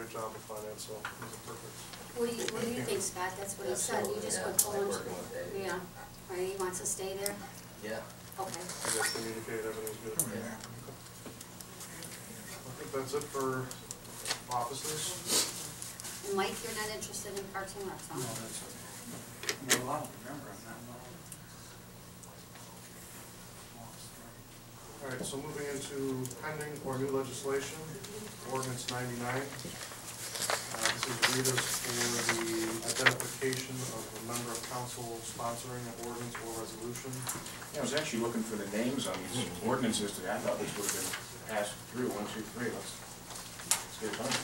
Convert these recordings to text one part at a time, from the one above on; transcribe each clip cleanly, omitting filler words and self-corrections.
great job with finance, so he's a perfect. What do you think, Scott? That's what he said. You just put Owen. Yeah. Right. He wants to stay there. Yeah. Okay. You guys communicated, everything's good. Yeah. I think that's it for offices. And Mike, you're not interested in Parks and Rec, huh? No, that's okay. No, I don't remember on that one. All right, so moving into pending or new legislation, ordinance 99. This is Rita's for the identification of a member of council sponsoring an ordinance or resolution. Yeah, I was actually looking for the names on these ordinances today. I thought this would have been passed through, 1, 2, 3. Let's get it done.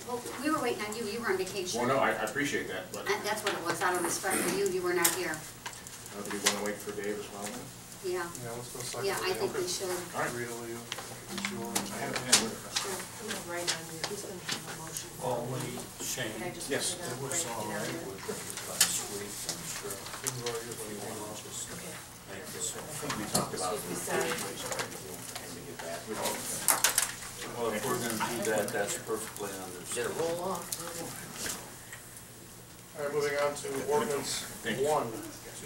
Well, we were waiting on you. You were on vacation. Well, no, I appreciate that, but That's what it was. Out of respect for you, you were not here. do you want to wait for Dave as well then? Yeah. Yeah, let's go second. Yeah, I think we should. All right. Rita, will you introduce your ordinance? I have it. Sure. Right on you, who's going to have a motion? Only Shane. Can I just Yes. put it It was right all down right here? with last week, I'm sure. This is already what you want. Okay. Make this I think we talked about the Excuse me, sorry. and to get back. Well, if we're gonna do that, that's perfectly Did it understood. roll off? All right, moving on to ordinance Thank you. 1,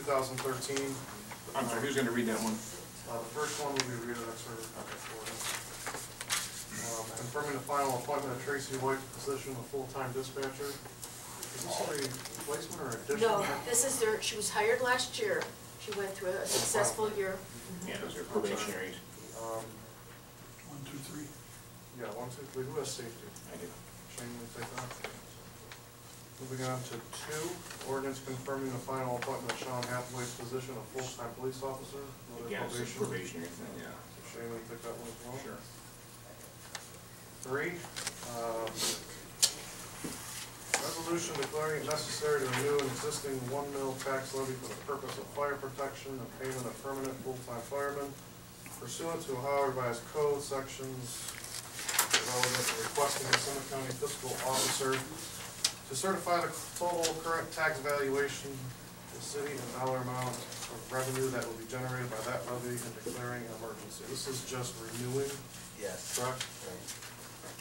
2013. I'm sorry, who's going to read that one? The first one will be Rita, that's her ordinance. Confirming the final appointment of Tracy White to the position of full-time dispatcher. Is this a replacement or addition? No, this is their, she was hired last year. She went through a successful year. Yeah, those are probationary. 1, 2, 3. Yeah, 1, 2, 3. Who has safety? I do. Shane, will you take that? Moving on to 2, ordinance confirming the final appointment of Sean Hathaway's position of full-time police officer. Another Yeah, it's a probation. probationary thing, yeah. So Shane, will you take that one as well? Sure. 3, resolution declaring it necessary to renew an existing 1 mil tax levy for the purpose of fire protection and payment of permanent full-time firemen pursuant to Ohio Revised Code sections relevant to requesting the Summit County Fiscal Officer to certify the total current tax valuation of the city and dollar amount of revenue that will be generated by that levy and declaring an emergency. This is just renewing, Yes. correct?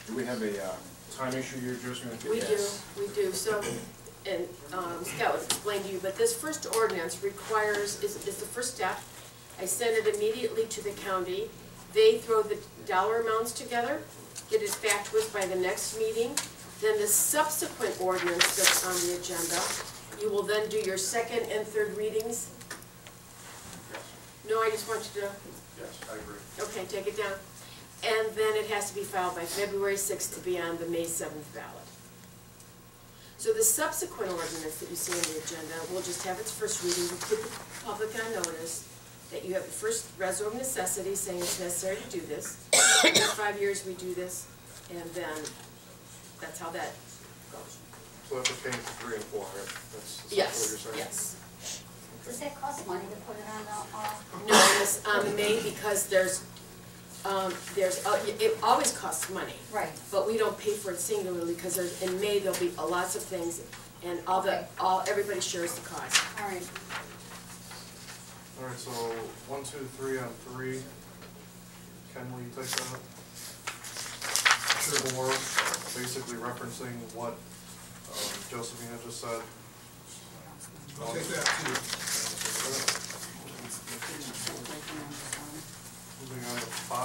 Do we have a time issue you're just going to? We do. So, and Scott would explain to you, but this first ordinance requires, is the first step. I send it immediately to the county. They throw the dollar amounts together, get it back to us by the next meeting. Then the subsequent ordinance that's on the agenda, you will then do your second and third readings. Yes. No, I just want you to, Yes, I agree. okay, take it down. And then it has to be filed by February 6th to be on the May 7th ballot. So the subsequent ordinance that you see on the agenda will just have its first reading. We'll put the public on notice that you have the first reso of necessity saying it's necessary to do this. Every 5 years we do this, and then that's how that goes. So that's what came to 3 and 4, right? That's what Yes, you're saying? yes. Does that cost money to put it on the? No, it's on May because it always costs money. Right. But we don't pay for it singularly because in May there'll be lots of things, and everybody shares the cost. All right. All right, so 1, 2, 3 on 3. Ken, will you take that? Sure. 4, basically referencing what Josephine had just said. I'll take that too. Moving on to 5.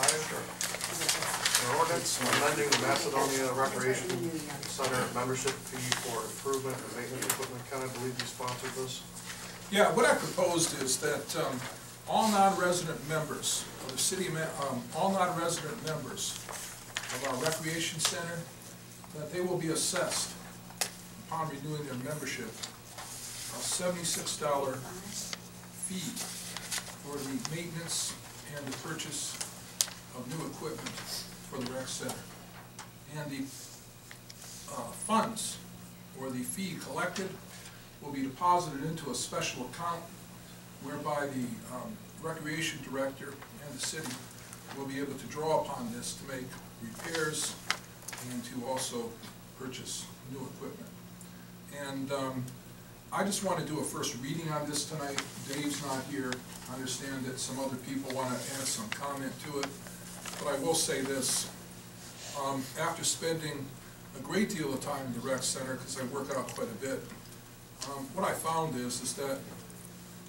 An ordinance amending the Macedonia Recreation Center membership fee for improvement and maintenance equipment. Ken, I believe you sponsored this. Yeah, what I proposed is that all non-resident members of the city, all non-resident members of our recreation center, that they will be assessed upon renewing their membership a $76 fee for the maintenance and the purchase of new equipment for the rec center. And the funds or the fee collected will be deposited into a special account whereby the recreation director and the city will be able to draw upon this to make repairs and to also purchase new equipment. And I just want to do a first reading on this tonight. Dave's not here. I understand that some other people want to add some comment to it. But I will say this. After spending a great deal of time in the rec center because I work out quite a bit. What I found is that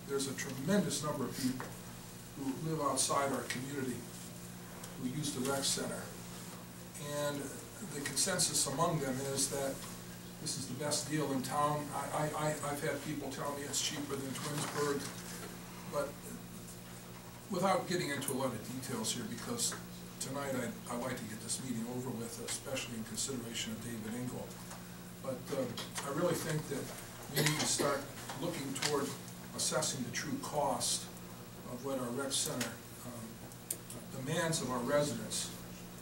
there's a tremendous number of people who live outside our community who use the rec center. And the consensus among them is that this is the best deal in town. I've had people tell me it's cheaper than Twinsburg, but without getting into a lot of details here, because tonight I'd like to get this meeting over with, especially in consideration of David Engel. But I really think that we need to start looking toward assessing the true cost of what our rec center demands of our residents.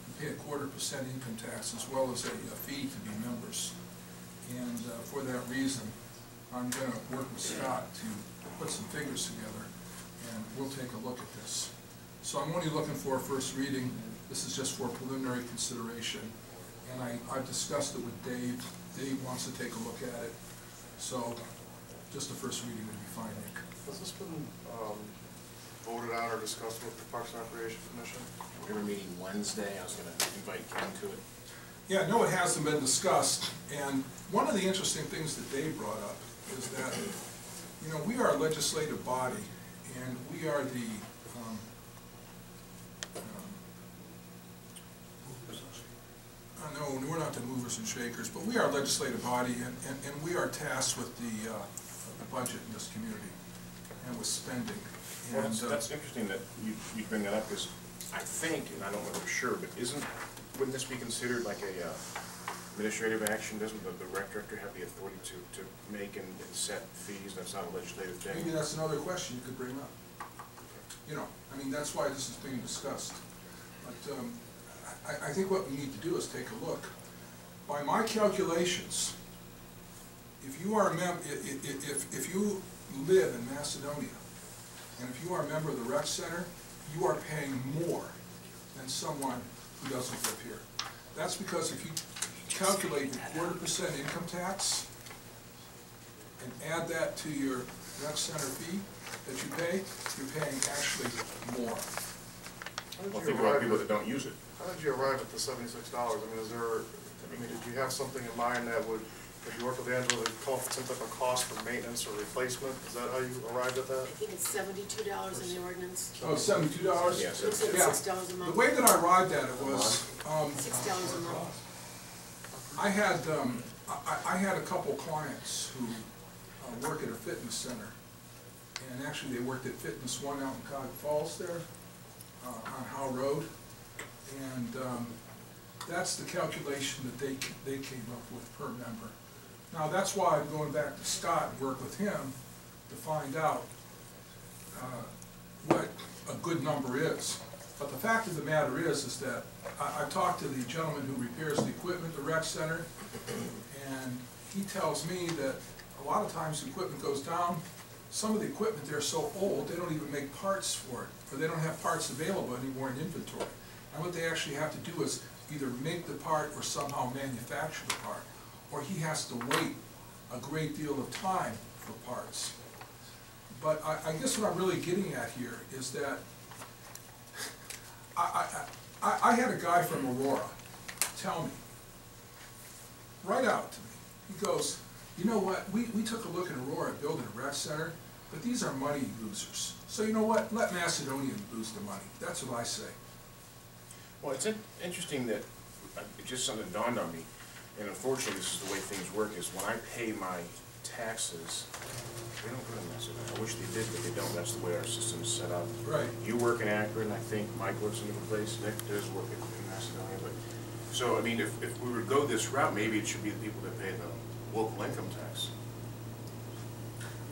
We pay a 1/4% income tax as well as a fee to be members. And for that reason, I'm going to work with Scott to put some figures together, and we'll take a look at this. So I'm only looking for a first reading. This is just for preliminary consideration. And I've discussed it with Dave. Dave wants to take a look at it. So just a first reading would be fine, Nick. Has this been voted on or discussed with the Parks and Recreation Commission? We're meeting Wednesday. I was gonna invite Ken to it. Yeah, no, it hasn't been discussed, and one of the interesting things that Dave brought up is that, you know, we are a legislative body, and we are the, no, we're not the movers and shakers, but we are a legislative body, and we are tasked with the budget in this community, and with spending. Well, And that's interesting that you bring that up, because I think, and I don't know for sure, but wouldn't this be considered like a administrative action? Doesn't the rec director have the authority to make and set fees? That's not a legislative thing? maybe that's another question you could bring up. You know, I mean, that's why this is being discussed. But I think what we need to do is take a look. By my calculations, if you are a if you live in Macedonia, and if you are a member of the rec center, you are paying more than someone who doesn't live here. That's because if you calculate the 1/4% income tax and add that to your rec center fee that you pay, you're paying actually more. Well, think about people that don't use it. How did you arrive at the $76? I mean, did you have something in mind that would, if you worked with Angela, to come up with some type of cost for maintenance or replacement? Is that how you arrived at that? I think it's $72 in the ordinance. Oh, $72? Yes. Looks like Yeah. $6 a month. The way that I arrived at it was, $6 a month. I had a couple clients who work at a fitness center, and actually they worked at Fitness One out in Cog Falls there, on Howe Road, and that's the calculation that they came up with per member. Now that's why I'm going back to Scott and work with him to find out what a good number is. But the fact of the matter is that I talked to the gentleman who repairs the equipment at the rec center, and he tells me that a lot of times the equipment goes down. Some of the equipment there is so old, they don't even make parts for it, or they don't have parts available anymore in inventory. And what they actually have to do is either make the part or somehow manufacture the part, or he has to wait a great deal of time for parts. But I guess what I'm really getting at here is that I had a guy from Aurora tell me, right out to me, he goes, you know what, we took a look at Aurora building a rec center, but these are money losers. So you know what, let Macedonians lose the money. That's what I say. Well, it's interesting that it just something dawned on me, and unfortunately this is the way things work, is when I pay my taxes, they don't go to Macedonia. I wish they did, but they don't. That's the way our system is set up. Right. You work in Akron, I think Mike works in a different place, Nick does work in Macedonia, but, so, I mean, if we were to go this route, maybe it should be the people that pay the local income tax.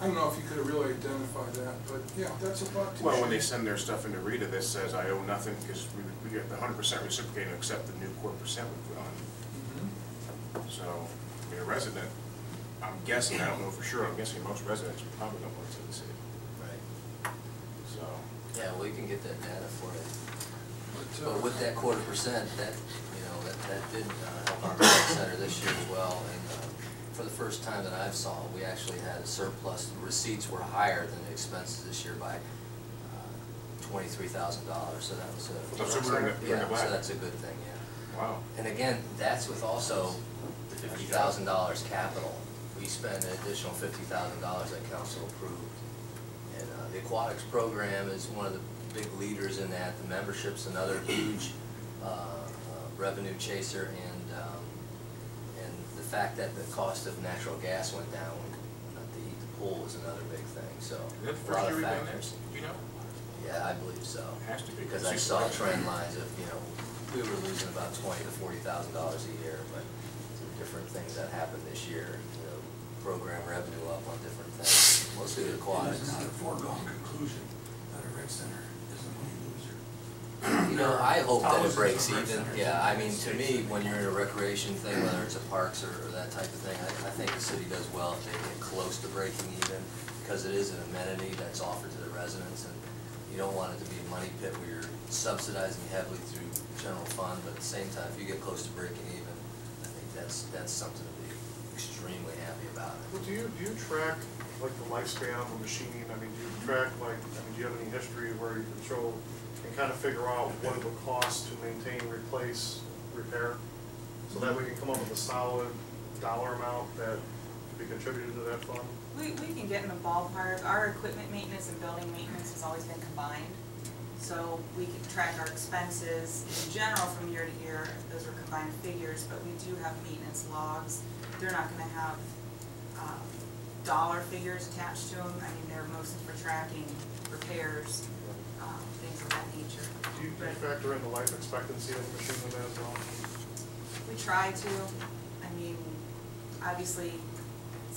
I don't know if you could have really identified that, but yeah, that's a thought too. Well, when they send their stuff into Rita that says I owe nothing because we get the 100% reciprocating except the new 4% we put on. So, I mean, a resident, I'm guessing, I don't know for sure, I'm guessing most residents probably don't work in the city. Right. So. Yeah, well, you can get that data for it. But, But with that 1/4%, that, you know, that did help our rec center this year as well. And for the first time that I've saw, we actually had a surplus. The receipts were higher than the expenses this year by $23,000. So that was So we're in the yeah, black. so that's a good thing, yeah. Wow. And again, that's with also the $50,000 capital. We spend an additional $50,000 that council approved. And the aquatics program is one of the big leaders in that. The membership's another huge revenue chaser, and the fact that the cost of natural gas went down to heat the pool is another big thing, so. Is that the a first lot year of we've done that? factors. You know? Yeah, I believe so. Has to be. Because I saw trend lines of, we were losing about $20,000 to $40,000 a year, but some different things that happened this year, program revenue up on different things, mostly the aquatics. It's not a foregone conclusion that a rec center is a money loser. I hope that it breaks even. Yeah, I mean, to me, when you're in a recreation thing, whether it's a parks or that type of thing, I think the city does well if they get close to breaking even, because it is an amenity that's offered to the residents, and you don't want it to be a money pit where you're subsidizing heavily through general fund, but at the same time, if you get close to breaking even, I think that's something to be extremely happy about it. Well, do you track, like, the lifespan of a machine? I mean, do you track, like, do you have any history where you can show and kind of figure out what it would cost to maintain, replace, repair? So that we can come up with a solid dollar amount that could be contributed to that fund? We can get in the ballpark. Our equipment maintenance and building maintenance has always been combined. So we can track our expenses in general from year to year. Those are combined figures, but we do have maintenance logs. They're not gonna have dollar figures attached to them. I mean, they're mostly for tracking repairs, things of that nature. Do you factor in the life expectancy of the machine in that as well? We try to. I mean, obviously,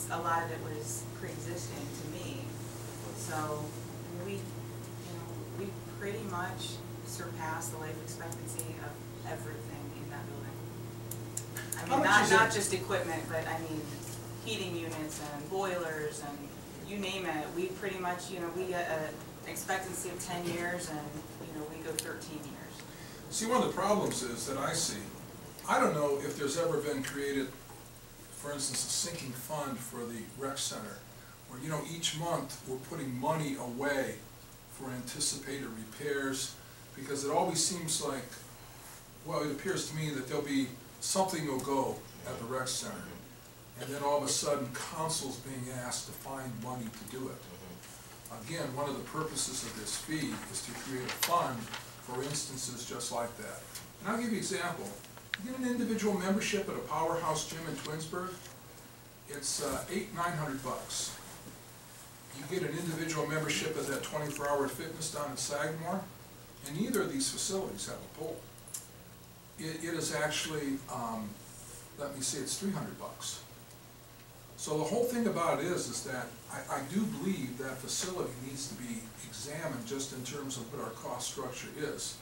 a lot of it was pre-existing to me. So we pretty much surpassed the life expectancy of everything in that building. I mean, not just equipment, but I mean, heating units and boilers and you name it. We pretty much, we get an expectancy of 10 years and, we go 13 years. See, one of the problems is that I see, I don't know if there's ever been created, for instance, a sinking fund for the rec center, where, each month we're putting money away for anticipated repairs, because it always seems like, well, it appears to me that there'll be, something will go at the rec center, and then all of a sudden, council's being asked to find money to do it. Again, one of the purposes of this fee is to create a fund for instances just like that. And I'll give you an example. You get an individual membership at a Powerhouse gym in Twinsburg, it's $800–900. You get an individual membership at that 24-hour fitness down in Sagamore, and neither of these facilities have a pool. It is actually, let me see, it's $300. So the whole thing about it is that I do believe that facility needs to be examined just in terms of what our cost structure is.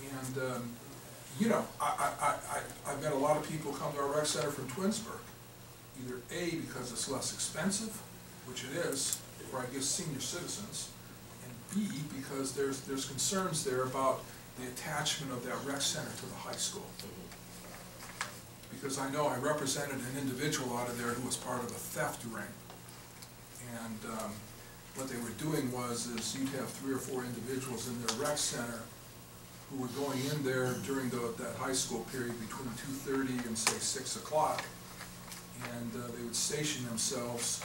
And, I've met a lot of people come to our rec center from Twinsburg, either A, because it's less expensive, which it is, for I guess senior citizens, and B, because there's concerns there about the attachment of that rec center to the high school. Because I know I represented an individual out of there who was part of a theft ring. And what they were doing is you'd have 3 or 4 individuals in their rec center who were going in there during that high school period between 2:30 and say 6 o'clock. And they would station themselves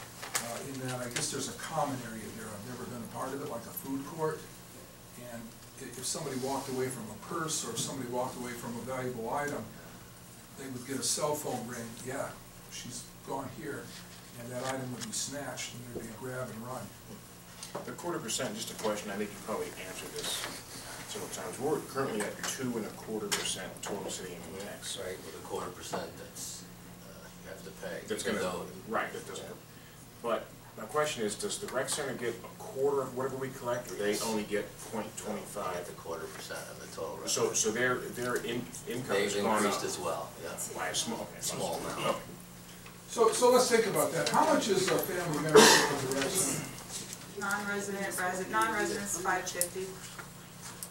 in that, I guess there's a common area there. I've never been a part of it, like a food court. And if somebody walked away from a purse or if somebody walked away from a valuable item, they would get a cell phone ring. Yeah, she's gone here. And that item would be snatched and there'd be a grab and run. The 1/4%, just a question, I think you probably answered this several times. We're currently at 2.25% total city income tax. Right, with a 1/4%, that's, you have to pay. That's even gonna, though- right, that doesn't, but my question is, does the rec center get a quarter of whatever we collect, or they only get 0.25? Get the 1/4% of the total revenue. So their income has They've gone increased up as well, yeah. by a small Small amount. So let's think about that. How much is a family membership of the rec center? Non-residents $550.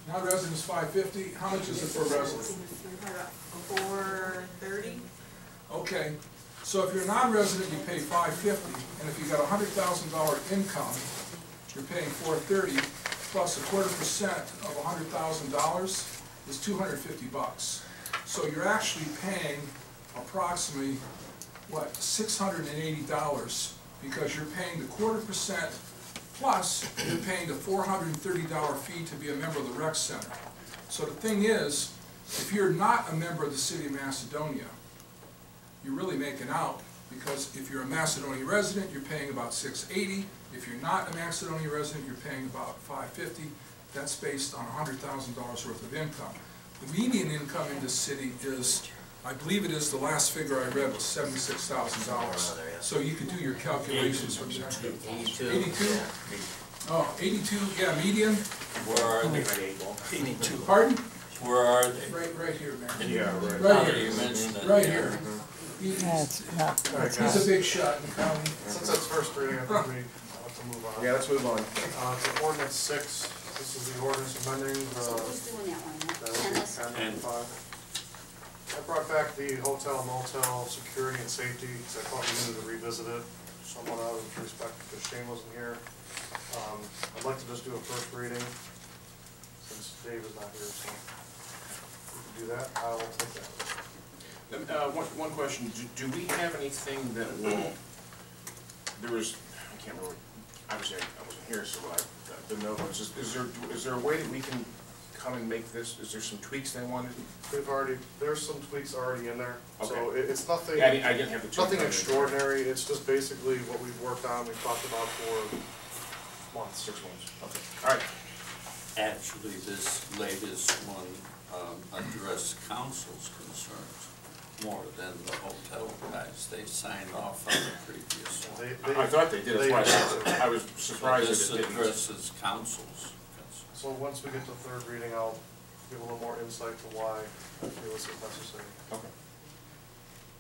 Non-residents $550. How much is it for residents? $430. Okay, so if you're a non-resident, you pay $550, and if you got $100,000 income, you're paying $430, plus a 1/4% of $100,000 is $250. So you're actually paying approximately, what, $680, because you're paying the 1/4% plus you're paying the $430 fee to be a member of the rec center. So the thing is, if you're not a member of the city of Macedonia, you're really making out, because if you're a Macedonia resident, you're paying about $680. If you're not a Macedonia resident, you're paying about $550. That's based on $100,000 worth of income. The median income in the city is, I believe it is, the last figure I read was $76,000. So you can do your calculations from there. 82. 82? Oh, 82, yeah, median. Where are they? 82. Pardon? Where are they? Right here, man. Yeah, right. Right Now that here. you mentioned it. Right here. That's not, All right, He's guys, a big shot in the county. since that's first reading, I think we have to move on. Yeah, let's move on. To ordinance 6, this is the ordinance amending So the who's doing that one? That would be Dennis? 10 and 5. I brought back the hotel motel security and safety, because I thought we needed to revisit it somewhat out of respect, because Shane wasn't here. I'd like to just do a first reading, since Dave is not here, so we can do that. I will take that. One question, do we have anything that will, there was, I can't remember, obviously I wasn't here, so the note was, is there a way that we can come and make this, is there some tweaks they wanted? There's some tweaks already in there, so Okay. it's nothing, I didn't have the tweaks. nothing extraordinary, it's just basically what we've worked on, we've talked about for months. 6 months, okay, all right. Actually, this latest one addressed council's concerns more than the hotel guys. They signed off on the previous one. I thought they did, that's why I was But surprised this that it didn't. addresses council's concerns. So once we get to third reading, I'll give a little more insight to why I feel this is necessary. Okay.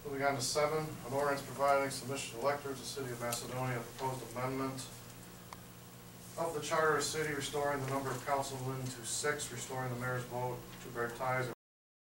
Moving on to 7, an ordinance providing submission to electors, the city of Macedonia, a proposed amendment of the charter of the city, restoring the number of councilmen to 6, restoring the mayor's vote to bear ties